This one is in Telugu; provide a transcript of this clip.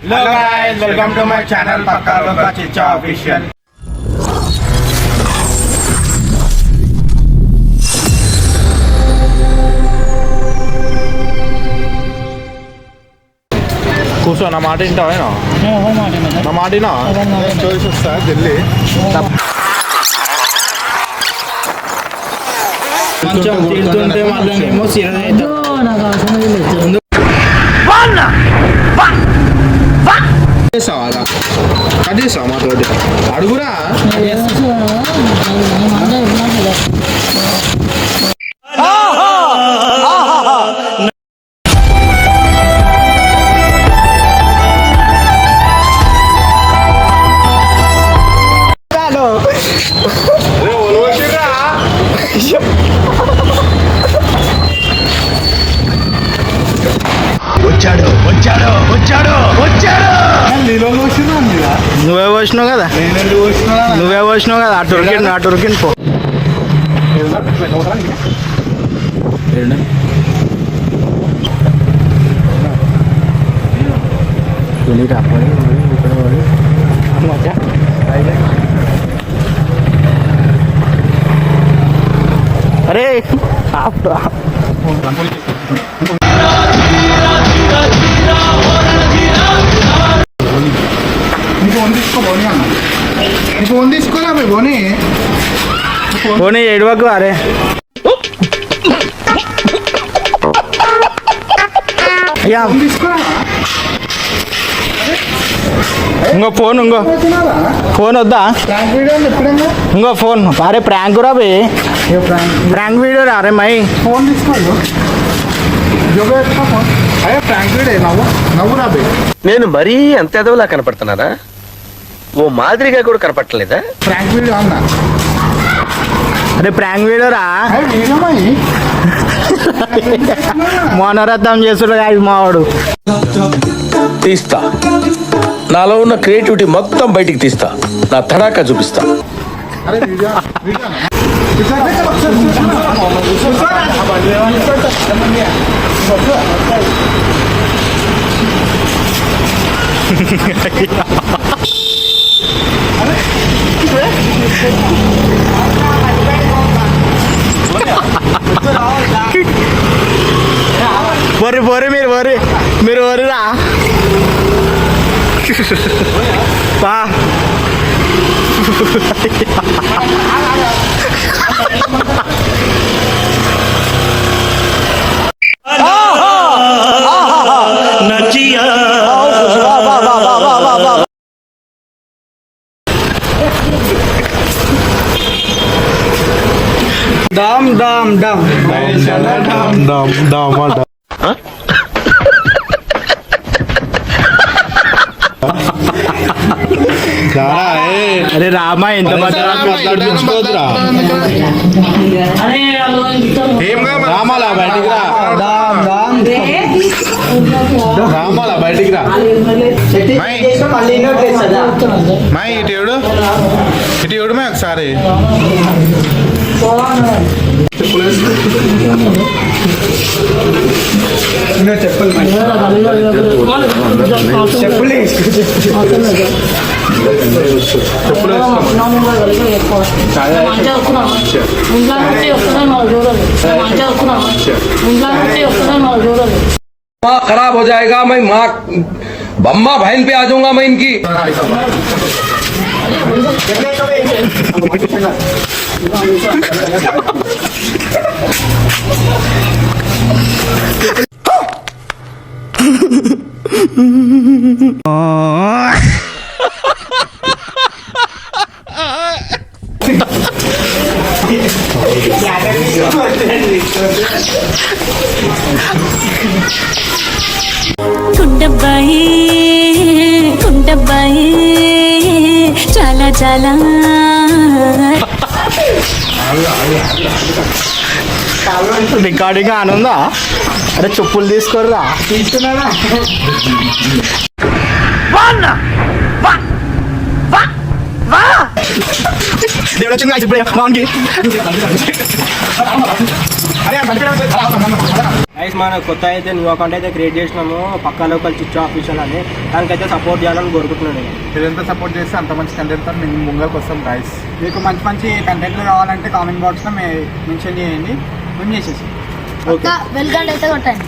Hello guys, welcome to my channel Pakka Loka Chicha Official. కూర్చో నా మాట వింటావేనా నా మాటినా చూసి వస్తా ఢిల్లీ కొంచెం తిడుతుంటే మళ్ళీ ఏమో సీరియస్ కట్టేసా మాతో అడుగురా నువ్వే వచ్చినావు కదా నువ్వే వచ్చినావు కదా అటు ఉరికింది పో అరే ఫోన్ తీసుకోరా పోనీ ఏడవకు అరే ఇంకో ఫోన్ వద్దా ఇంకో ఫోన్ అరే ప్రాంక్ రా బే ప్రాంక్ వీడియో రా అరే మై ఫోన్ తీసుకో నేను మరీ అంత ఎదవలా కనపడుతున్నారా? ఓ మాదిరిగా కూడా కనపడలేదా? ప్రాంక్ వీడియో అన్నా అరే ప్రాంక్ వీడియో రా మోనరత్నం చేస్తున్నాడు మావాడు తీస్తా, నాలో ఉన్న క్రియేటివిటీ మొత్తం బయటికి తీస్తా, నా తడాకా చూపిస్తా. మీరు వరిరా పా Dam అరే రామా ఎంత రామాలా బయటికి రా రామాలా బయటికి రా మై ఇటు ఎవడు మై ఒకసారి खराब हो जाएगा, मैं माँ बम्मा बहन पे आ जाऊंगा मैं इनकी। కుండబ్బాయి చాలా చాలా రికార్డింగ్ ఆనుందా? అరే చెప్పులు తీసుకోర్రా తీసుకున్నారా దేవుడు వచ్చింది ఇప్పుడు మామకి గైస్ మన కొత్త అయితే న్యూ అకౌంట్ అయితే క్రియేట్ చేసినాము పక్కా లోకల్ చిచ్చు ఆఫీషియల్ అని, దానికైతే సపోర్ట్ చేయాలని కోరుకుంటున్నాను. మీరు ఎంత సపోర్ట్ చేస్తే అంత మంచి కంటెంట్తో మేము ముంగల్కి వస్తాం గాయస్. మీకు మంచి మంచి కంటెంట్లు కావాలంటే కామెంట్ బాక్స్లో మెన్షన్ చేయండి, మేము చేసేసి. వెల్కమ్ అయితే కొట్టండి.